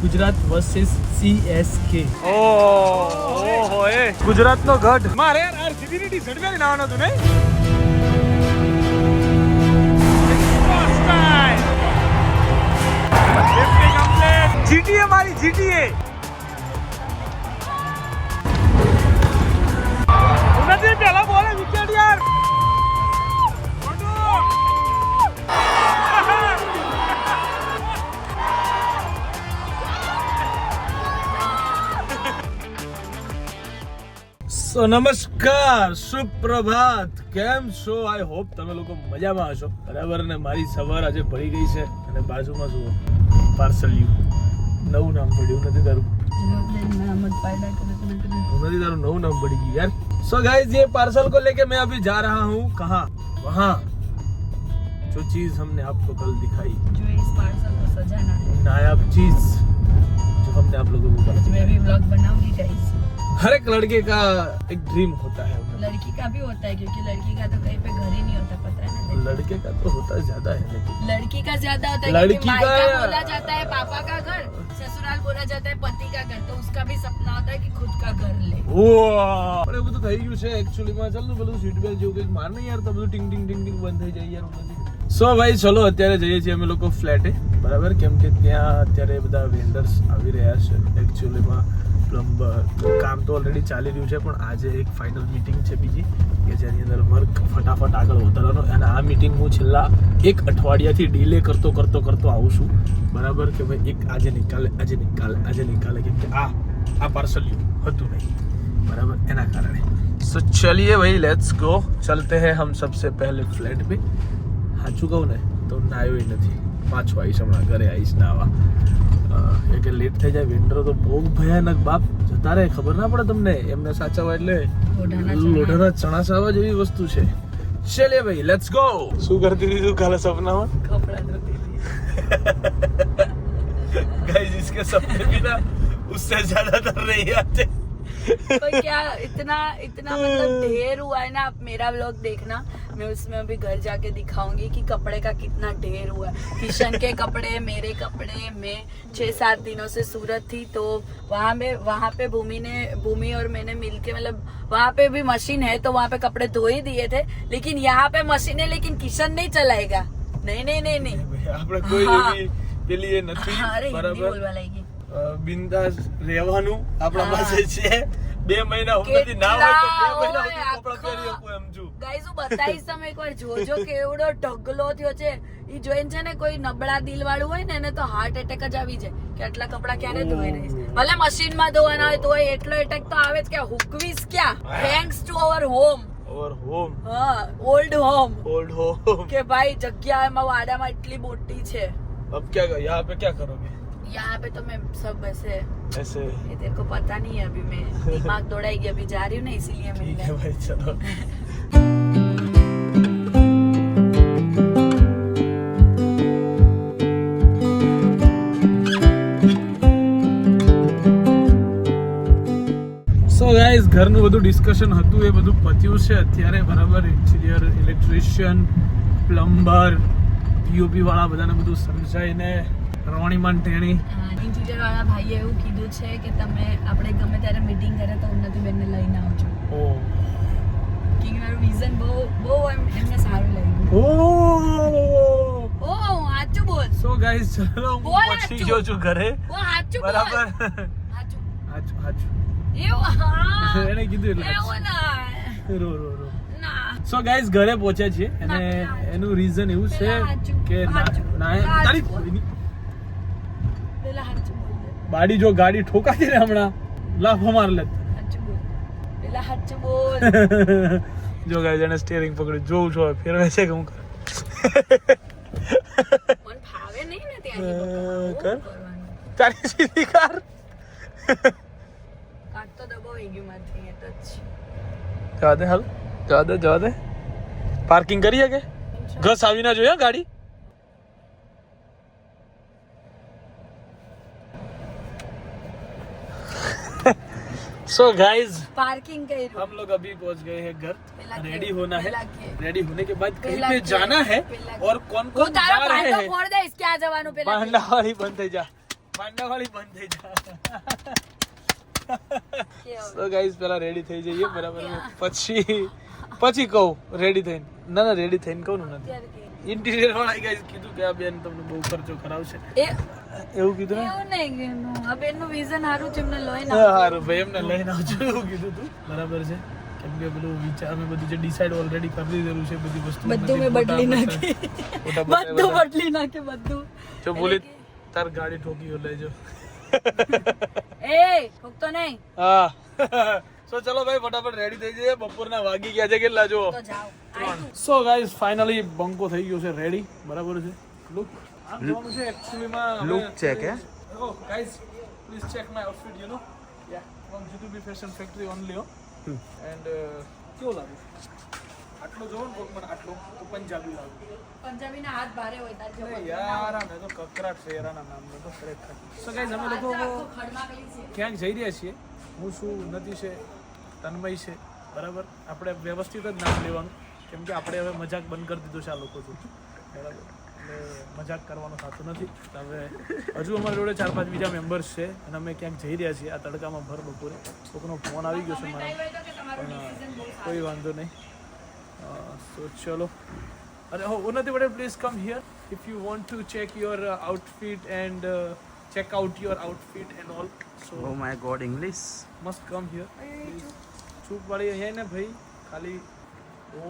Gujarat versus CSK. ઓહો એ ગુજરાતનો ગઢ. મારે યાર RCB ની ટી-શર્ટ પહેરીને આવવાનું હતું ને. GTA મારી GTA. ઉનાથી પહેલા બોલે વિકેટ યાર. સો નમસ્કાર, સુપ્રભાત, કેમ છો? આઈ હોપ તમે લોકો મજામાં હશો, બરાબર ને? મારી સવાર આજે પડી ગઈ છે અને બાજુમાં જુઓ પાર્સલિયું, નવું નામ પડ્યું નથી તારું? નથી તારું नવું नाम पड़ गई यार. सो गाइस ये पार्सल को लेके मैं अभी जा रहा हूँ. कहाँ? वहाँ जो चीज हमने आपको कल दिखाई, जो इस पार्सल को सजाना है, नायाब चीज जो हमने आप लोगों को कल मैं भी व्लॉग बनाऊंगी गाइस. हर एक लड़के का एक ड्रीम होता है. लड़की का भी होता है क्योंकि लड़की का तो कहीं पे घर ही नहीं होता, पता है ना? लड़के का तो होता ज्यादा है, लेकिन लड़की का ज्यादा होता है लड़की क्योंकि मायका का बोला जाता है पापा का घर, ससुराल बोला जाता है पति का घर, तो उसका भी सपना होता है कि खुद का घर ले. પણ એવું બધું થઈ ગયું છે એકચ્યુઅલીમાં. ચાલ ને પેલું સીટ બેલ્ટ જેવું કંઈક માર નહીં યાર, તો બધું ટિંગ ટિંગ ટિંગ ટિંગ બંધ થઈ જાય યાર. સો ભાઈ ચલો અત્યારે જઈએ છીએ અમે લોકો ફ્લેટે, બરાબર? કેમ કે ત્યાં અત્યારે બધા વેન્ડર્સ આવી રહ્યા છે. એકચ્યુઅલીમાં પ્લમ્બર કામ તો ઓલરેડી ચાલી રહ્યું છે, પણ આજે એક ફાઇનલ મીટિંગ છે બીજી, કે જેની અંદર વર્ક ફટાફટ આગળ વધારવાનો. અને આ મીટિંગ હું છેલ્લા એક અઠવાડિયાથી ડીલે કરતો આવું છું, બરાબર? કે ભાઈ એક આજે નિકાલે કેમ કે આ પાર્સલ હતું નહીં, બરાબર? એના કારણે. સો ચલિए भाई, लेट्स गो. चलते हैं हम सबसे पहले फ्लैट पे. સાચું કહું ને તો નાયો નથી, પાછો આવીશ હમણાં, ઘરે આવીશ નાવા. એ કે લેટ થઈ જાય. વિન્ડર તો બહુ ભયાનક બાપ, જતા રહે, ખબર ના પડે તમને. એમને સાચવવા એટલે લોઢાના ચણા સાવા જેવી વસ્તુ છે. ચલે ભાઈ, લેટ્સ ગો. શું કરતી હતી તું કાલે સપનામાં? कपड़ा धोती थी. गाइस इसके सपने भी ना उससे ज्यादातर नहीं आते. पर क्या इतना मतलब ढेर हुआ है ना. आप मेरा व्लॉग देखना, मैं उसमें अभी घर जाके दिखाऊंगी कि कपड़े का कितना ढेर हुआ है. किशन के कपड़े, मेरे कपड़े. मैं 6-7 दिनों से सूरत थी, तो वहाँ पे भूमि और मैंने मिलके, मतलब वहाँ पे भी मशीन है तो वहाँ पे कपड़े धो ही दिए थे, लेकिन यहाँ पे मशीन है लेकिन किशन नहीं चलाएगा. नहीं આપણે કોઈ એવી પેલી એ નથી, બરાબર? બિંદાસ રહેવાનું આપણા પાસે છે. 2 મહિના સુધી ના હોય તો 2 મહિના સુધી કપડા પહેરી શકું એમ છું. ગાઈસ હું બતાવીશ તમે એકવાર, જોજો કેવડો ઢગલો થયો છે. ઈ જોઈને છે ને કોઈ નબળા દિલ વાળું હોય ને એને તો હાર્ટ એટેક જ આવી જાય કે આટલા કપડા ક્યારે ધોઈ રહીશ. ભલે મશીનમાં ધોવાના હોય તો એટલો એટેક તો આવે જ કે હુકવીશ ક્યાં. Thanks to our home. હા, ઓલ્ડ હોમ કે ભાઈ જગ્યા એમાં વાડામાં એટલી મોટી છે. अब क्या यहाँ पे क्या करोगे? यहाँ पे तो मैं सब ऐसे ऐसे ये तेरे को पता नहीं है, अभी मैं दिमाग दौड़ाएगी, अभी जा रही हूँ ना इसीलिए ठीक है मिलने. भाई, चलो. સો ગાઈસ, ઘરનું બધું ડિસ્કશન હતું એ બધું પત્યું છે અત્યારે, બરાબર? ઇન્ટિરિયર, ઇલેક્ટ્રિશિયન, પ્લમ્બર, પીઓપી વાળા બધાને બધું સમજાઈને રોણીમાન ટેણી. ઇન્ટિરિયર વાળા ભાઈએ એવું કીધું છે કે તમે આપણે ગમે ત્યારે મીટિંગ કરે તો ઉન્નતિબેનને લઈને આવજો. ઓ કે મારું વિઝન બહુ એમને સારું લાગ્યું. ઓ સાચું બોલ. સો ગાઈસ ચલો, હું પહોંચી ગયો છું ઘરે, ઓ સાચું બોલ. બરાબર? સાચું એવું હા એને કીધું એટલે એવું ના રો ના. સો ગાઈસ ઘરે પહોંચ્યા છીએ અને એનું રીઝન એવું છે કે તારી પેલા સાચું બોલ દે. બાડી જો ગાડી ઠોકાતી ને હમણાં લાફો માર લે. સાચું બોલ, પેલા સાચું બોલ. જો ગાઈસ એને સ્ટીયરિંગ પકડી જોઉં છો ફેરવે છે કે હું મને ફાવે નહીં ને ત્યાં કર તારી સીધી કાર. કાટ તો દબાવી ગયું મારથી, એ તો જ. જવા દે. પાર્કિંગ કરીએ કે ઘસ આવી ના જોઈએ ગાડી. सो गाइस पार्किंग करी, हम लोग अभी पहुंच गए हैं घर. रेडी होना है, पेला रेडी होने के बाद कहीं पे जाना है और कौन कौन जा रहे हैं. फोड़ दे इसके आ जवानों पे भांडावाड़ी बंद થઈ જા. માંડાવાળી બંધ થઈ જાય તો ગાઈસ પેલા રેડી થઈ જઈએ બરાબર પછી કહું રેડી થઈને ના રેડી થઈને કહું ને નથી ઇન્ટિરિયર વાળા ગાઈસ કીધું કે આ બેન તમને બહુ ખર્ચો કરાવશે એવું કીધું ને એવું નહીં કીધું આ બેનનું વિઝન સારું છે એમને લઈને સારું ભાઈ એમને લઈને આવજો એવું કીધું તું બરાબર છે કેમ કે પેલું વિચાર અમે બધું જે ડિસાઈડ ઓલરેડી કરી દીધેલું છે બધી વસ્તુ બધું મેં બદલી નાખી બધું બદલી નાખી બધું જો બોલી તાર ગાડી ઠોકી લેજો એ ઠોકતો નહીં હા સો ચલો ભાઈ ફટાફટ રેડી થઈ જઈએ બપોરના વાગી ગયા છે કેટલા જો તો જાઓ સો ગાઈસ ફાઇનલી બંકો થઈ ગયો છે રેડી બરાબર છે લુક આમ જોવાનું છે એક્ચ્યુઅલી માં look check hey oh guys please check my outfit you know ya from GTB fashion factory only and કેવો લાગે આટલો જોવો ને કોક મને આટલો તો પંજાબી લાગે પંજાબીના હાથ ભારે હોય તાર જો યાર આ મેં તો કકરાટ શેરાના નામ તો ખરેખર સો ગાઈસ અમે લોકો ખડમાગલી છે ક્યાંક જઈ રહ્યા છીએ હું શું નથી છે તન્મય છે બરાબર આપણે વ્યવસ્થિત જ નામ લેવાનું કેમ કે આપણે હવે મજાક બંધ કરી દીધો છે આ લોકો બરાબર એટલે મજાક કરવાનું થતું નથી હવે હજુ અમારી જોડે 4-5 બીજા મેમ્બર્સ છે અને અમે ક્યાંક જઈ રહ્યા છીએ આ તડકામાં ભર બપોરે કોઈનો ફોન આવી ગયો છે મારા કોઈ વાંધો નહીં સો ચલો અરે હો Unnati Patel please come here if you want to check your outfit and check out your outfit and all so oh my God English must come here ચૂપ વાળી અહીંયા ને ભાઈ ખાલી ઓ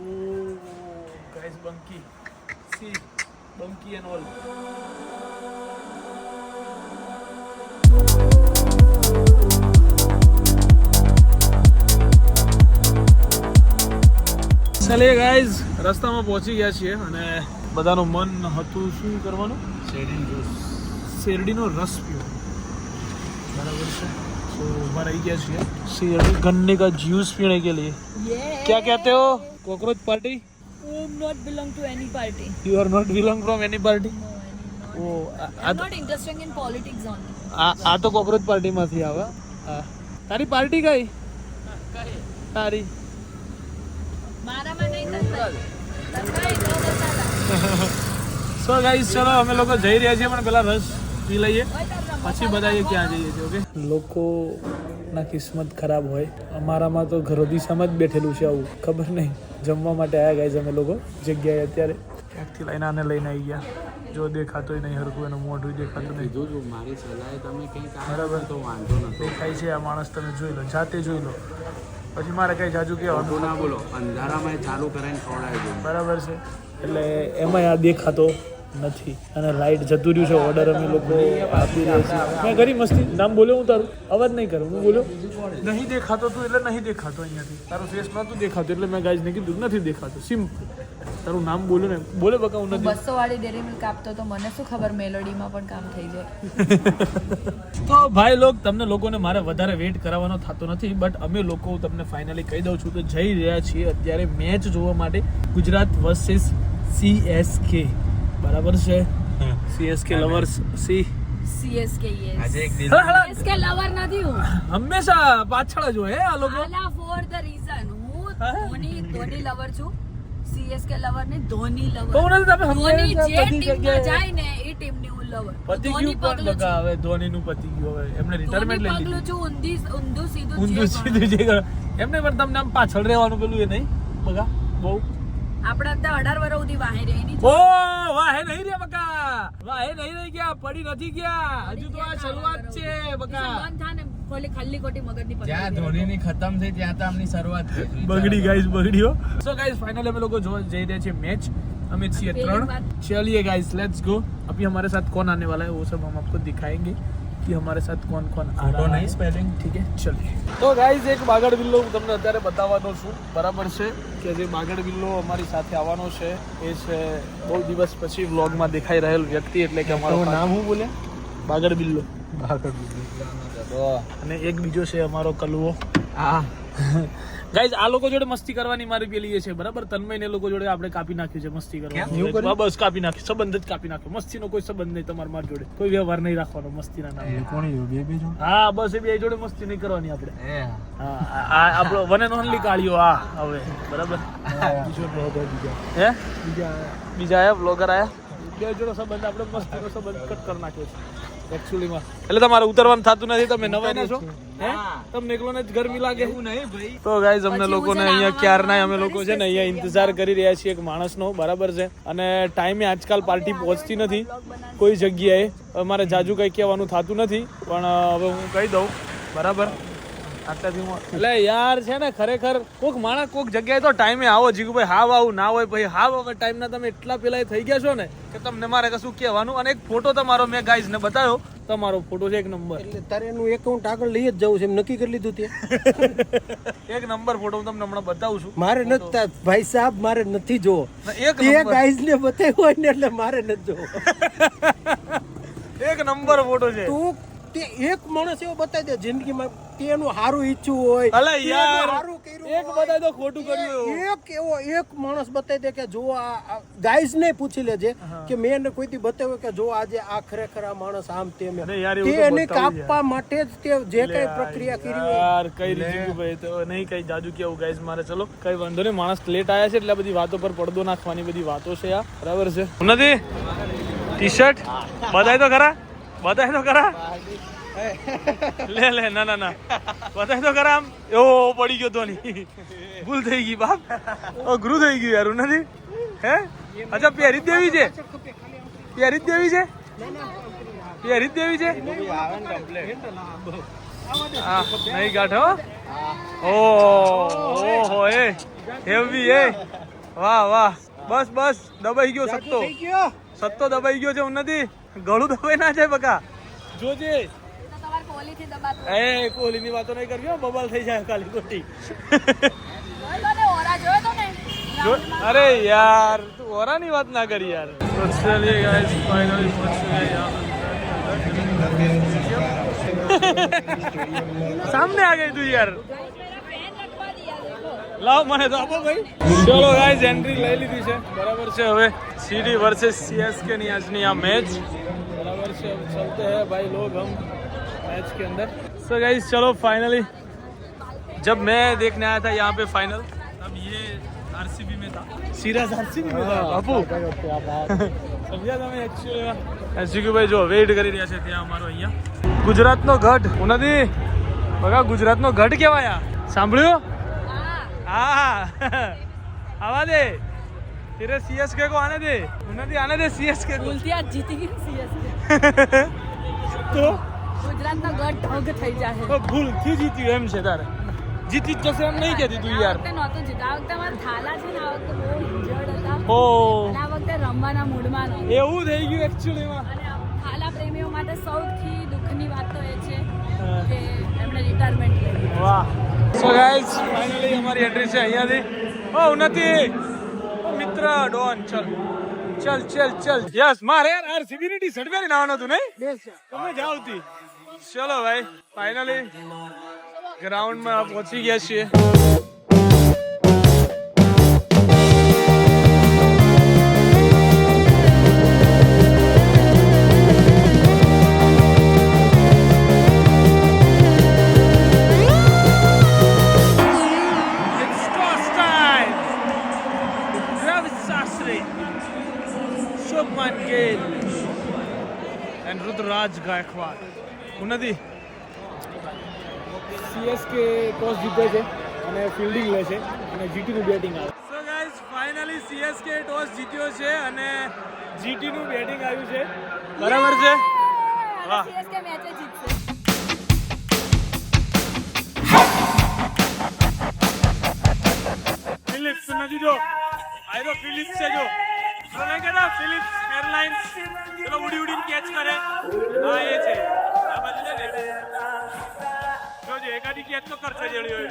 ગાઈસ બંકી સી બંકી and all ચલે ગાઈસ રસ્તામાં પહોંચી ગયા છીએ અને બધાનું મન હતું શું કરવાનું શેરડીનો રસ પીવો बराबर से तो हमारा ही क्या चाहिए शेरडी गन्ने का जूस पीने के लिए क्या कहते हो cockroach party not belong to any party you are not belong from any party oh I'm not interested in politics only આ તો કોકરોચ પાર્ટી માંથી આવે તારી પાર્ટી કઈ તારી મારામાં નહીં થતા સો ગાઈસ ચલો અમે લોકો જઈ રહ્યા છીએ પણ પેલા રસ પી લઈએ પછી બતાવીએ ક્યાં જઈએ છીએ ઓકે લોકોના કિસ્મત ખરાબ હોય અમારામાં તો ઘરોદીસામાં જ બેઠેલું છે આવું ખબર નહીં જમવા માટે આવ્યા ગાઈસ અમે લોકો જગ્યાએ અત્યારે ક્યાંકથી લઈને આને લઈને આવી ગયા જો દેખાતોય નહીં હરખું એનું મોઢું દેખાતું નહીં જોજો મારી સલાહે તમે કંઈક બરાબર તો વાંધો નથી દેખાય છે આ માણસ તમે જોઈ લો જાતે જોઈ લો પછી મારે કઈ જાજુ તો કહેવાનું ના બોલો અંધારામાં ચાલુ કરાવીને ખવડાવી દો બરાબર છે એટલે એમાંય આ દેખાતો નથી અને લાઇટ જતું રહ્યું છે ઓર્ડર અમે લોકો આપી રહ્યા છીએ મેં કરી મસ્તી નામ બોલ્યો હું તારું અવાજ નહીં કરું હું બોલ્યો નહીં દેખાતો તું એટલે નહીં દેખાતો અહીંયાથી તારું ફેસ નહોતું દેખાતું એટલે મેં ગાઈઝને કીધું નથી દેખાતું સિમ્પલ તારું નામ બોલ્યું ને બોલે બકા હું નથી 200 વાળી ડેરી મિલ્ક આપતો તો મને શું ખબર મેલોડીમાં પણ કામ થઈ જાય તો ભાઈ લોક તમને લોકોને મારે વધારે વેઇટ કરાવવાનો થતો નથી બટ અમે લોકો તમને ફાઇનલી કહી દઉં છું તો જઈ રહ્યા છીએ અત્યારે મેચ જોવા માટે ગુજરાત વર્સિસ CSK બરાબર છે CSK lovers C CSK yes આજે એક દિન CSK લવર નથી હું હંમેશા પાછળ જ હોય આ લોકો આલા ફોર ધ રીઝન હું ધોની લવર છું CSK લવર ને ધોની લવર કહું નથી તમે ધોની જે હંમેશા બધી ટીમમાં જગ્યાએ જાય ને એ ટીમની હું લવર પતી ગયું પણ બકા હવે ધોનીનું પતી ગયું હવે એમને રિટાયરમેન્ટ લઈ પગલું લીધું છું ઊંધું સીધું ઊંધું જે સીધું જે કરે. એમને પણ તમને આમ પાછળ રહેવાનું પેલું એ નહીં બકા બહુ આપડા ત્યાં 18 વર્ષ સુધી વાહે રહી ની ઓ વાહે નહીં રે બકા વાહે નહીં રહી ગયા પડી નથી ગયા હજુ તો આ શરૂઆત છે બકા બંધ થા ને ખાલી ખોટી મગજની પકડી જ્યાં ધોનીની ખતમ થઈ ત્યાં તો આમની શરૂઆત થઈ બગડી ગાઈસ બગડ્યો સો ગાइस फाइनली हम लोग को जो जय रहे थे मैच हमें चाहिए पहली 3 बात- चलिए गाइस लेट्स गो अभी हमारे साथ कौन आने वाला है वो सब हम आपको दिखाएंगे कि हमारे साथ कौन कौन आ रहा है સ્પેલિંગ ठीक है चलिए तो गाइस एक બાગડ બિલ્લો હું તમને અત્યારે બતાવવાનો છું બરાબર છે કે જે બાગડ બિલ્લો અમારી સાથે આવવાનો છે એ છે બહુ દિવસ પછી વ્લોગમાં દેખાઈ રહેલ વ્યક્તિ એટલે કે અમારો નામ હું બોલે બાગડ બિલ્લો અને એક બીજો છે અમારો કલવો હા ગાઈઝ આ લોકો જોડે મસ્તી કરવાની મારી પેલી એ છે બરાબર તન્મય ને લોકો જોડે આપણે કાપી નાખ્યું છે મસ્તી કરવાની બસ કાપી નાખ્યું સંબંધ જ કાપી નાખ્યો મસ્તીનો કોઈ સંબંધ નહીં તમારા માર જોડે કોઈ વ્યવહાર નહીં રાખવાનો મસ્તીના નામે હા બસ એ બે જોડે મસ્તી નહીં કરવાની આપણે હા આ આપણો વન એન્ડ ઓનલી કાળિયો આ હવે બરાબર હે બીજા આયા બ્લોગર આયા બે જોડે સંબંધ આપણે મસ્તીનો સંબંધ કટ કરી નાખ્યો છે એકચ્યુઅલીમાં એટલે તમારે ઉતરવાનું થતું નથી, તમે નવાઈ છો હે? તમને એકલોને જ ગરમી લાગે એવું નહીં ભાઈ. તો ગાઈઝ અમને લોકોને અહીંયા ક્યારના અમે લોકો છે ને અહીંયા ઇંતજાર કરી રહ્યા છીએ એક માણસનો, બરાબર છે, અને ટાઈમે આજકાલ પાર્ટી પહોંચતી નથી કોઈ જગ્યાએ. અમારે જાજુ કંઈ કહેવાનું થતું નથી, પણ હવે હું કહી દઉં, બરાબર. આટલાથી હું એટલે યાર છે ને ખરેખર કોઈક માણસ કોઈક જગ્યાએ તો ટાઈમે આવો જીગુભાઈ, હાવ આવું ના હોય ભાઈ, હાવ હવે ટાઈમના તમે એટલા પેલા થઈ ગયા છો ને કે તમને મારે કશું કહેવાનું. અને એક ફોટો તમારો મેં ગાઈઝ ને બતાવ્યો, તમારો ફોટો છે એક નંબર. એટલે તારે એનું એકાઉન્ટ આગળ લઈ જ જવું છે એમ નક્કી કરી લીધું તે? એક નંબર ફોટો હું તમને હમણાં બતાવું છું. મારે નથી ભાઈ સાહેબ, મારે નથી જોવો. એક તે ગાઈઝ ને બતાવ્યો હોય ને એટલે મારે નથી જોવો. એક નંબર ફોટો છે. તું તે એક માણસ એવો બતાવી દે જિંદગીમાં તેનું હારું ઈચ્છું હોય, અલે યાર હારું કર્યું એક બતાય તો ખોટું કર્યું. એક એવો એક માણસ બતાવી દે કે જો આ ગાઈઝ ને પૂછી લેજે કે મેં એને કોઈથી બતાવ્યું કે જો આજે આ ખરેખર આ માણસ આમ તેમ એમ. અરે યાર એવું તે તો એને બતાવું કાપવા માટે જ તે જે કઈ પ્રક્રિયા કરી હોય. યાર કઈ રીતે ભાઈ તો નહીં કઈ જાજુ કેવું ગાઈઝ મારે. ચલો કઈ વાંધો નહીં, માણસ લેટ આયા છે એટલે આ બધી વાતો પર પડદો નાખવાની બધી વાતો છે આ, બરાબર છે. નથી ટી શર્ટ બતાય તો ખરા, બતાય તો ખરા, લે લે ના ના ના બતાય તો ખરા. આમ એવો પડી ગયો તો નહીં, ભૂલ થઈ ગઈ બાપ, અઘરું થઈ ગયું યાર. નથી હે અચ્છા પહેરી જ દેવી છે, પહેરી જ દેવી છે, પહેરી જ દેવી છે. હા નહીં ગાંઠો. ઓહો એ હેવી એ, વાહ વાહ, બસ બસ દબાઈ ગયો સત્તો, સત્તો દબાઈ ગયો છે. હું નથી ગળું દબાઈ ના જાય બકા, જોજે. એ કોહલીની વાતો નહીં કરવી હો, બબાલ થઈ જાય કાલી ખોટી. અરે યાર તું ઓરાની વાત ના કરી યાર. તો ચલીએ ગાઈસ ફાઇનલી પહોંચ ગए यहाँ. सामने आ गई તું યાર, લાવ મને તો આપો ભાઈ. ચલો ગાઈસ એન્ટ્રી લઈ લીધી છે, બરાબર છે. હવે सीडी वर्सेस सीएसके ની આજની આ મેચ, बराबर से अब चलते हैं भाई लोग हम मैच के अंदर. सो गाइस चलो फाइनली जब मैं देखने आया था यहाँ पे फाइनल, तब ये आरसीबी में था, सीरियस आरसीबी में था बापू. સમજ્યા તમે? એક્ચ્યુઅલી ભાઈ જો વેઇટ કરી રહ્યા છે ત્યાં અમારો અહીંયા ગુજરાતનો ગઢ. હું નથી બગા ગુજરાતનો ગઢ કહેવાય. સાંભળ્યું? હા આવા દે तेरे सीएसके को आने दे, उन्हें आने दे सीएसके को. બોલતી આ જીતી ગઈ સીએસકે તો ગુજરાતનો ગઢ ઢગ થઈ જાય. તો ભૂલથી જીત્યું એમ છે તારે? જીતી જ જશે એમ નહીં કહેતી તું યાર. આ વખતે નહોતું જીતા, આ વખતે અમારા થાલા છે ને આ વખતે બહુ ઇન્જર્ડ હતા ઓ અને આ વખતે રમવાના મૂડમાં નહોતા. એવું થઈ ગયું એકચ્યુઅલીમાં. અને થાલા પ્રેમીઓ માટે સૌથી દુઃખની વાત તો એ છે કે એમણે રિટાયરમેન્ટ લીધી. વાહ. સો ગાઈસ ફાઇનલી અમારી એન્ટ્રી છે અહીંયાથી. ઓ નથી મિત્ર ડોન, ચલ ચલ ચલ ચલ. યસ મારે યાર આરસીબી ની ટી-શર્ટ પહેરીને આવવાનું હતું નહીં? તમે જાવતી. ચલો ભાઈ ફાઇનલી ગ્રાઉન્ડમાં પહોંચી ગયા છીએ. રુદ્રરાજ ગાયકવાડ. હું નથી સીએસકે ટોસ જીતે છે અને ફિલ્ડિંગ લે છે અને જીટી નું બેટિંગ આવે. So guys finally CSK toss જીત્યો છે અને જીટી નું બેટિંગ આવ્યું છે, બરાબર છે. વાહ. સીએસકે મેચ જીતશે. ફિલિપ્સ નથી જો આયરો ફિલિપ્સ છે જો તમે કહેતા ફિલિપ્સ એરલાઇન્સ ચલો ઉડી ઉડીને કેચ કરે. હા એ છે આ બાજુ છે ને જોજો એકાદી કેચ તો કરશે જેડી હોય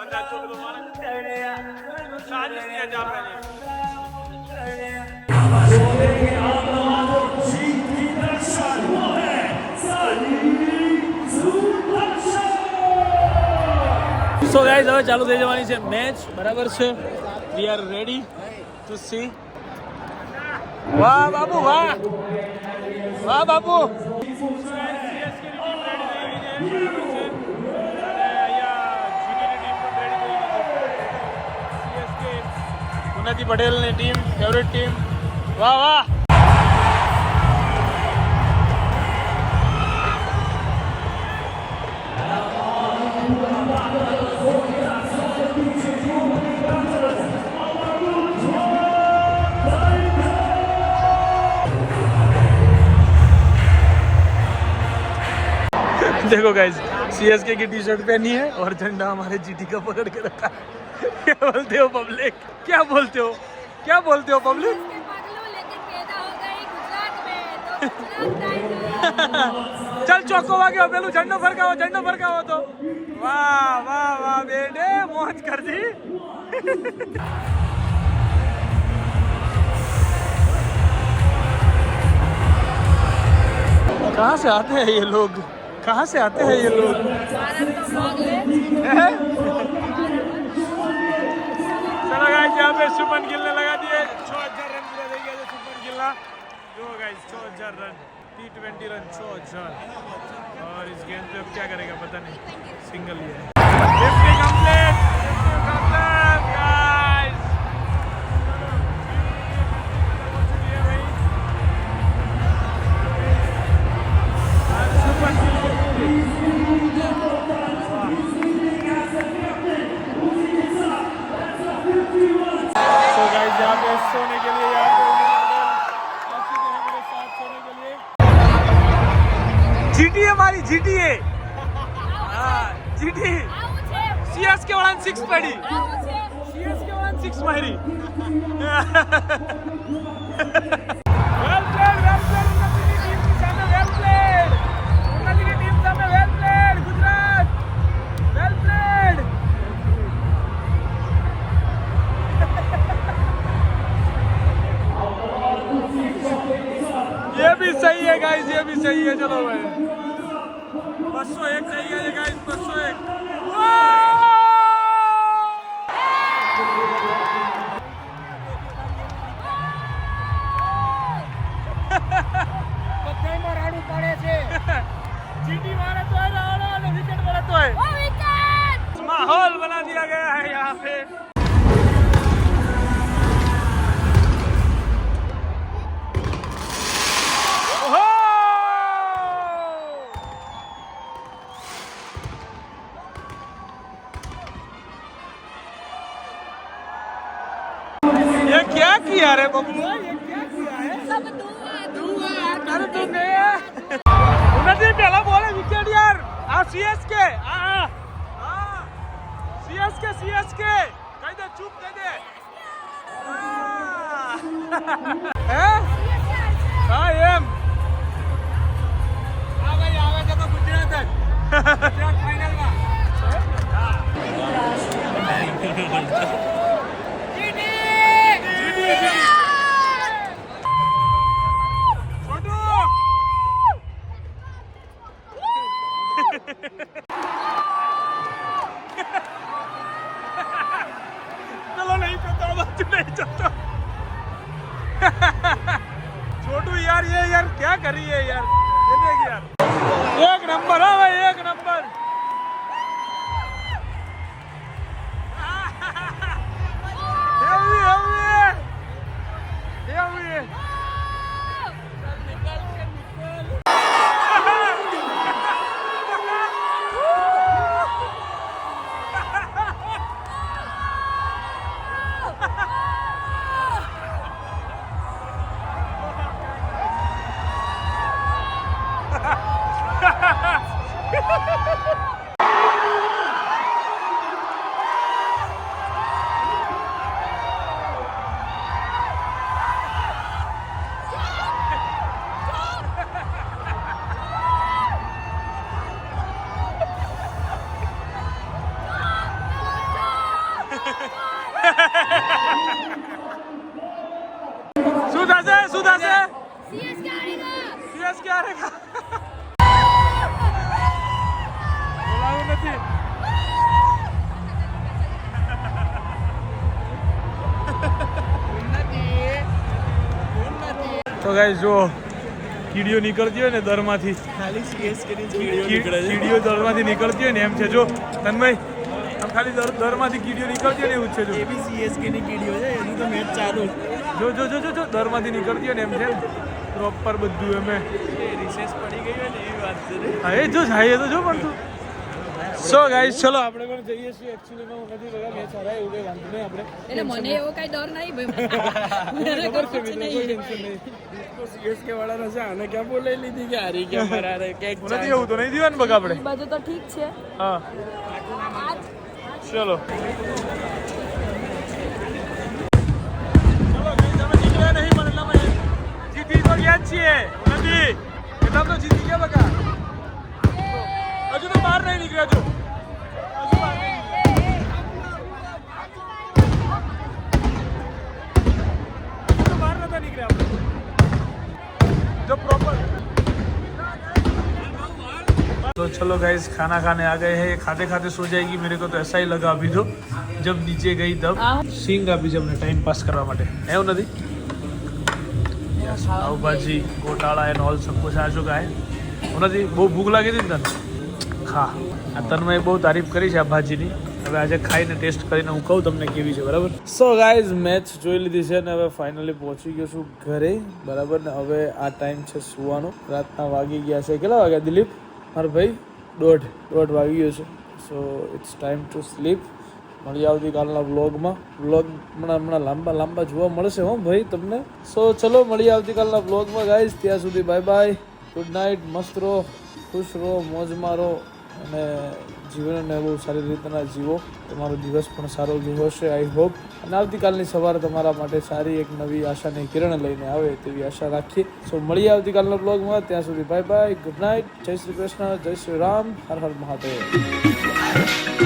અંદાજ તો પેલો મારે સાજી કેચ આપે છે. સો ગાઈઝ હવે ચાલુ થઈ જવાની છે મેચ, બરાબર છે. We are ready to C. વાહ બાબુ વાહ, વાહ બાબુ. ઉન્નતિ પટેલની ટીમ ફેવરેટ ટીમ. વાહ વાહ. देखो गाइस, सीएसके की टी शर्ट पहनी है और झंडा हमारे जीटी का पकड़ के रखा है। क्या बोलते हो पब्लिक? क्या बोलते हो? क्या बोलते हो पब्लिक? चल ચોખ્ખો વાગ્યો પેલું ઝંડો ફરકાવો તો વાહ વાહ વાહ બેટે મોજ कर दी। कहाँ से आते हैं ये लोग? कहाँ से आते हैं ये लोग? चलो गाइस, यहाँ पे शुभमन गिल ने लगा दिए 6000 रन पूरा दे गया शुभमन गिल ना। जो गाइस 6000 रन, T20 रन 6000, और इस गेंद पे अब क्या करेगा पता नहीं, सिंगल ही है। 50 कंप्लीट, 50 कंप्लीट गाइस। तो गाइस यहाँ पे सोने के लिए जीटीए हमारी जीटीए, जीटी सीएसके वाला 6 पड़ी, सीएसके वाला 6 मारी। वेल प्लेड टीम की सामने, वेल प्लेड उन्नति की टीम सामने, well played Gujarat, well played. ये भी सही है गाइस, ये भी सही है। चलो भाई 201 सही है गाइस, 201। બધાયમાં રાડું પડે છે। જીટી મારે તો રાડો અને વિકેટ મળે તો माहौल बना दिया गया है यहाँ पे। ये क्या किया रे बबुआ, ये क्या किया है? अरे तुम गए उन्नति पहला बोले विकेट यार। सीएसके सीएसके कह दे, चुप कह दे। एम भाई आवे तो गुजरात फाइनल में। चलो नहीं पता, तू नहीं चाहता। छोटू यार, ये यार क्या कर रही है यार, ये देख यार, एक नंबर है भाई, एक नंबर। सुधा से सीएसके हारेगा। बोलाओ નથી। તો ગાઈસ જો કીડીઓ નીકળતી હોય ને દરમાંથી, ખાલી સીએસકે ની કીડીઓ નીકળે છે। કીડીઓ દરમાંથી નીકળતી હોય ને એમ છે। જો તન્મય, આમ ખાલી દરમાંથી કીડીઓ નીકળતી હોય ને એવું છે। જો એ બી સીએસકે ની કીડીઓ છે, એની તો મેચ ચાલુ। જો જો જો જો દરમાંથી નીકળતી હોય ને એમ છે પ્રોપર બધું। એમે રિસેસ પડી ગઈ હોય ને એવી વાત છે। હા એ જો, હા એ તો જો, પણ તું સો ગાઈસ ચલો આપણે પણ જઈએ છીએ એકચ્યુઅલી માં નથી બગા મેચ હરાય એવું કઈ વાંધો નહીં આપણે એટલે મને એવો કઈ ડર નહીં ભાઈ ખબર છે મિત્રો કોઈ ટેન્શન નહીં સીએસકે વાળા છે આને ક્યાં બોલાઈ લીધી કે હારી કે હરારે કે નથી એવું તો નહીં દીવાનું બગા આપણે બધું તો ઠીક છે હા ચલો જીતી તો ગયા જ છીએ નથી એટલા તો જીતી ગયા બકા હજુ તો બહાર નહીં નીકળ્યા છો હજુ બહાર નહીં નીકળ્યા. હજુ તો બહાર નતા નીકળ્યા આપણે जो प्रॉपर तो चलो गाइस खाना खाने आ गए हैं खाते खाते सो जाएगी मेरे को तो ऐसा ही लगा अभी तो जब नीचे गई तब सींग આપી છે અમને ટાઈમ પાસ કરવા માટે એવું નથી પાવ ભાજી ગોટાળા એન્ડ ઓલ सब कुछ आ चुका है નથી બહુ ભૂખ લાગી હતી ને તને ખા આ તન્મય બહુ તારીફ કરી છે આ ભાજીની હવે આજે ખાઈને ટેસ્ટ કરીને હું કહું તમને કેવી છે બરાબર સો ગાઈઝ મેચ જોઈ લીધી છે ને હવે ફાઇનલી પહોંચી ગયો છું ઘરે બરાબર ને હવે આ ટાઈમ છે સુવાનો રાતના વાગી ગયા છે કેટલા વાગ્યા દિલીપ મારો ભાઈ દોઢ વાગી ગયો છે so it's time to sleep મળીએ આવતીકાલના વ્લોગમાં વ્લોગ હમણાં લાંબા જોવા મળશે હો ભાઈ તમને સો ચલો મળીએ આવતીકાલના વ્લોગમાં ગાઈઝ ત્યાં સુધી બાય બાય ગુડ નાઇટ મસ્ત રહો ખુશ રહો મોજમાં રહો અને જીવનને બહુ સારી રીતના જીવો તમારો દિવસ પણ સારો હશે આઈ હોપ અને આવતીકાલની સવાર તમારા માટે સારી એક નવી આશાની કિરણ લઈને આવે તેવી આશા રાખીએ સો મળીએ આવતીકાલના બ્લોગમાં ત્યાં સુધી બાય બાય ગુડ નાઇટ જય શ્રી કૃષ્ણ જય શ્રી રામ હર હર મહાદેવ